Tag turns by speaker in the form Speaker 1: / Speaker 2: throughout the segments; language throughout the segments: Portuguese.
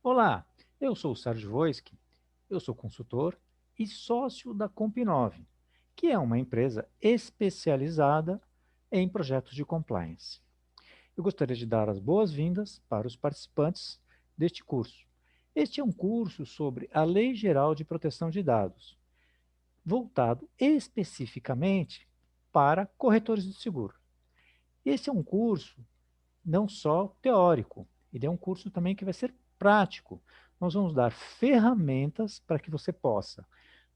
Speaker 1: Olá, eu sou o Sérgio Wojcik, eu sou consultor e sócio da Comp9, que é uma empresa especializada em projetos de compliance. Eu gostaria de dar as boas-vindas para os participantes deste curso. Este é um curso sobre a Lei Geral de Proteção de Dados, voltado especificamente para corretores de seguro. Esse é um curso não só teórico, ele é um curso também que vai ser prático. Nós vamos dar ferramentas para que você possa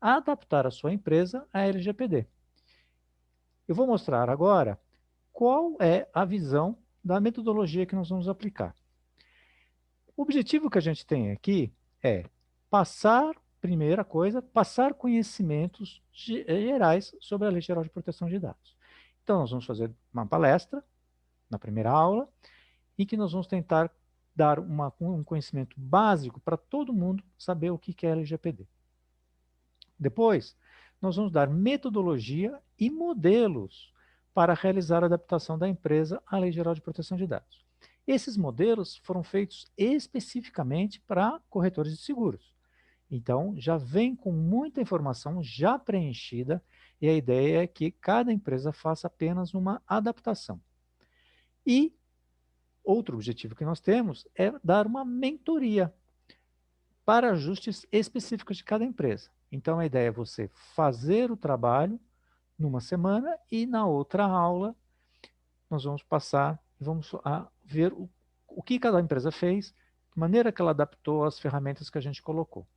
Speaker 1: adaptar a sua empresa à LGPD. Eu vou mostrar agora qual é a visão da metodologia que nós vamos aplicar. O objetivo que a gente tem aqui é passar, primeira coisa, passar conhecimentos gerais sobre a Lei Geral de Proteção de Dados. Então, nós vamos fazer uma palestra na primeira aula, em que nós vamos tentar dar um conhecimento básico para todo mundo saber o que é LGPD. Depois, nós vamos dar metodologia e modelos para realizar a adaptação da empresa à Lei Geral de Proteção de Dados. Esses modelos foram feitos especificamente para corretores de seguros. Então, já vem com muita informação já preenchida e a ideia é que cada empresa faça apenas uma adaptação. E outro objetivo que nós temos é dar uma mentoria para ajustes específicos de cada empresa. Então, a ideia é você fazer o trabalho numa semana e na outra aula nós vamos passar e vamos ver o que cada empresa fez, de maneira que ela adaptou as ferramentas que a gente colocou.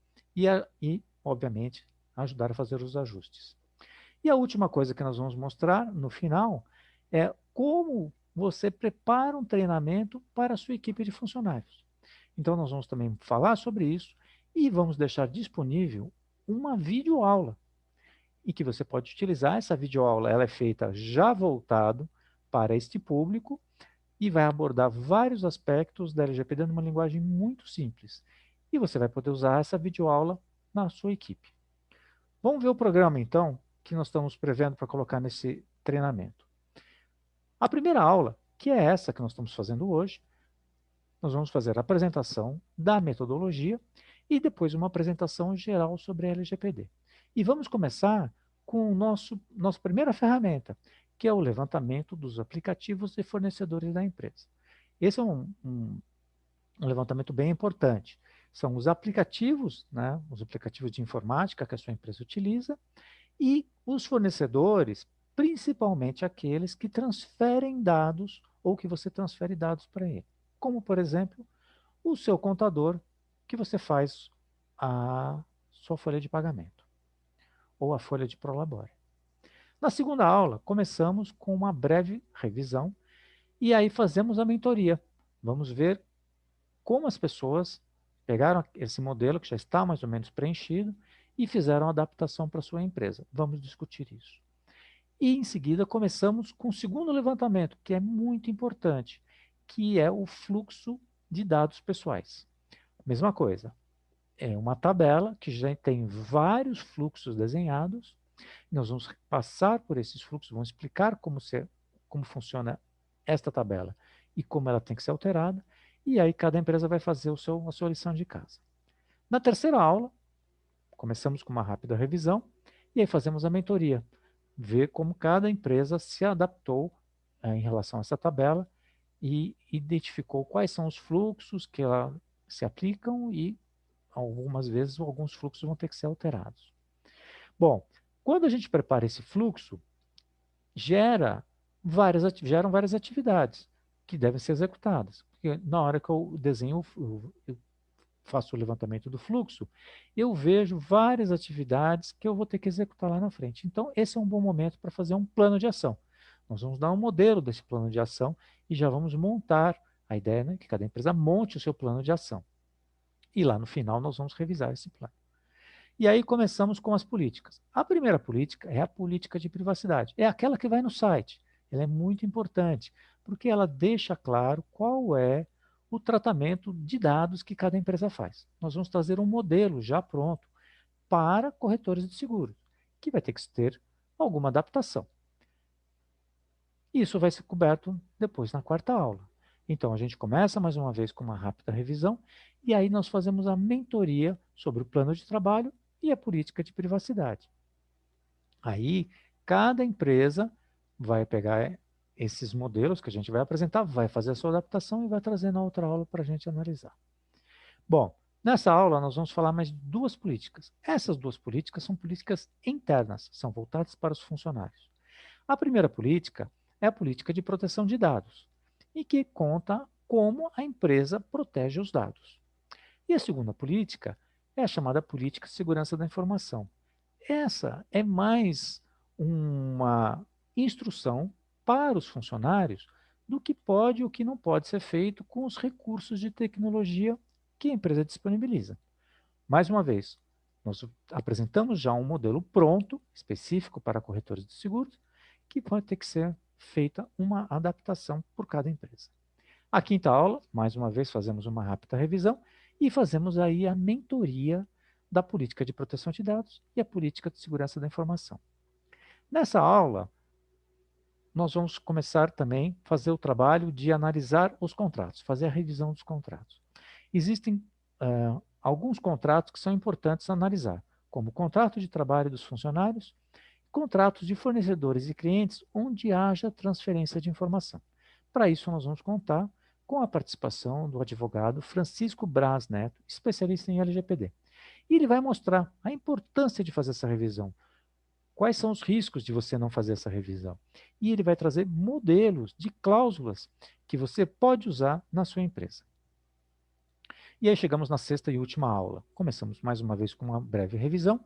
Speaker 1: Obviamente, ajudar a fazer os ajustes. E a última coisa que nós vamos mostrar no final é como você prepara um treinamento para a sua equipe de funcionários. Então, nós vamos também falar sobre isso e vamos deixar disponível uma videoaula e que você pode utilizar. Essa videoaula, ela é feita já voltado para este público e vai abordar vários aspectos da LGPD numa linguagem muito simples. E você vai poder usar essa videoaula na sua equipe. Vamos ver o programa, então, que nós estamos prevendo para colocar nesse treinamento. A primeira aula, que é essa que nós estamos fazendo hoje, nós vamos fazer a apresentação da metodologia e depois uma apresentação geral sobre a LGPD. E vamos começar com nossa primeira ferramenta, que é o levantamento dos aplicativos e fornecedores da empresa. Esse é um levantamento bem importante. São os aplicativos, né, os aplicativos de informática que a sua empresa utiliza, e os fornecedores, principalmente aqueles que transferem dados ou que você transfere dados para ele. Como, por exemplo, o seu contador, que você faz a sua folha de pagamento ou a folha de prolabore. Na segunda aula, começamos com uma breve revisão e aí fazemos a mentoria. Vamos ver como as pessoas pegaram esse modelo que já está mais ou menos preenchido e fizeram a adaptação para a sua empresa. Vamos discutir isso. E em seguida começamos com o segundo levantamento, que é muito importante, que é o fluxo de dados pessoais. Mesma coisa, é uma tabela que já tem vários fluxos desenhados. Nós vamos passar por esses fluxos, vamos explicar como funciona esta tabela e como ela tem que ser alterada, e aí cada empresa vai fazer a sua lição de casa. Na terceira aula, começamos com uma rápida revisão, e aí fazemos a mentoria, ver como cada empresa se adaptou em relação a essa tabela e identificou quais são os fluxos que ela se aplicam e algumas vezes alguns fluxos vão ter que ser alterados. Bom, quando a gente prepara esse fluxo, geram várias atividades que devem ser executadas. Porque na hora que eu desenho, eu faço o levantamento do fluxo, eu vejo várias atividades que eu vou ter que executar lá na frente. Então, esse é um bom momento para fazer um plano de ação. Nós vamos dar um modelo desse plano de ação e já vamos montar a ideia, né, que cada empresa monte o seu plano de ação. E lá no final nós vamos revisar esse plano. E aí começamos com as políticas. A primeira política é a política de privacidade. É aquela que vai no site. Ela é muito importante, porque ela deixa claro qual é o tratamento de dados que cada empresa faz. Nós vamos trazer um modelo já pronto para corretores de seguros, que vai ter que ter alguma adaptação. Isso vai ser coberto depois na quarta aula. Então, a gente começa mais uma vez com uma rápida revisão e aí nós fazemos a mentoria sobre o plano de trabalho e a política de privacidade. Aí, cada empresa vai pegar esses modelos que a gente vai apresentar, vai fazer a sua adaptação e vai trazer na outra aula para a gente analisar. Bom, nessa aula nós vamos falar mais de duas políticas. Essas duas políticas são políticas internas, são voltadas para os funcionários. A primeira política é a política de proteção de dados, e que conta como a empresa protege os dados. E a segunda política é a chamada política de segurança da informação. Essa é mais uma instrução para os funcionários do que pode e o que não pode ser feito com os recursos de tecnologia que a empresa disponibiliza. Mais uma vez, nós apresentamos já um modelo pronto, específico para corretores de seguros, que pode ter que ser feita uma adaptação por cada empresa. A quinta aula, mais uma vez, fazemos uma rápida revisão e fazemos aí a mentoria da política de proteção de dados e a política de segurança da informação. Nessa aula, nós vamos começar também a fazer o trabalho de analisar os contratos, fazer a revisão dos contratos. Existem alguns contratos que são importantes analisar, como o contrato de trabalho dos funcionários, contratos de fornecedores e clientes onde haja transferência de informação. Para isso, nós vamos contar com a participação do advogado Francisco Braz Neto, especialista em LGPD. E ele vai mostrar a importância de fazer essa revisão, quais são os riscos de você não fazer essa revisão. E ele vai trazer modelos de cláusulas que você pode usar na sua empresa. E aí chegamos na sexta e última aula. Começamos mais uma vez com uma breve revisão.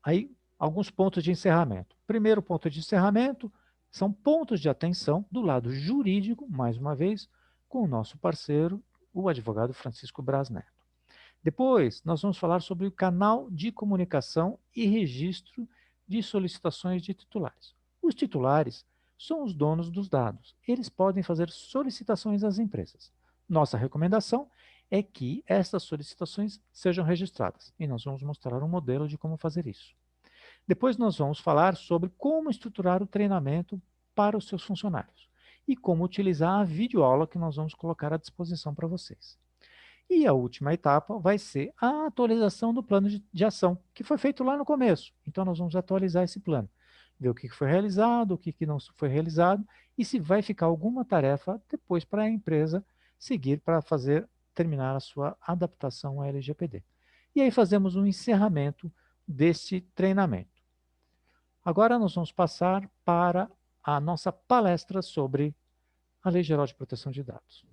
Speaker 1: Aí, alguns pontos de encerramento. Primeiro ponto de encerramento são pontos de atenção do lado jurídico, mais uma vez, com o nosso parceiro, o advogado Francisco Braz Neto. Depois, nós vamos falar sobre o canal de comunicação e registro de solicitações de titulares. Os titulares são os donos dos dados. Eles podem fazer solicitações às empresas. Nossa recomendação é que essas solicitações sejam registradas. E nós vamos mostrar um modelo de como fazer isso. Depois nós vamos falar sobre como estruturar o treinamento para os seus funcionários e como utilizar a videoaula que nós vamos colocar à disposição para vocês. E a última etapa vai ser a atualização do plano de ação, que foi feito lá no começo. Então, nós vamos atualizar esse plano, ver o que foi realizado, o que não foi realizado, e se vai ficar alguma tarefa depois para a empresa seguir para terminar a sua adaptação à LGPD. E aí fazemos um encerramento desse treinamento. Agora nós vamos passar para a nossa palestra sobre a Lei Geral de Proteção de Dados.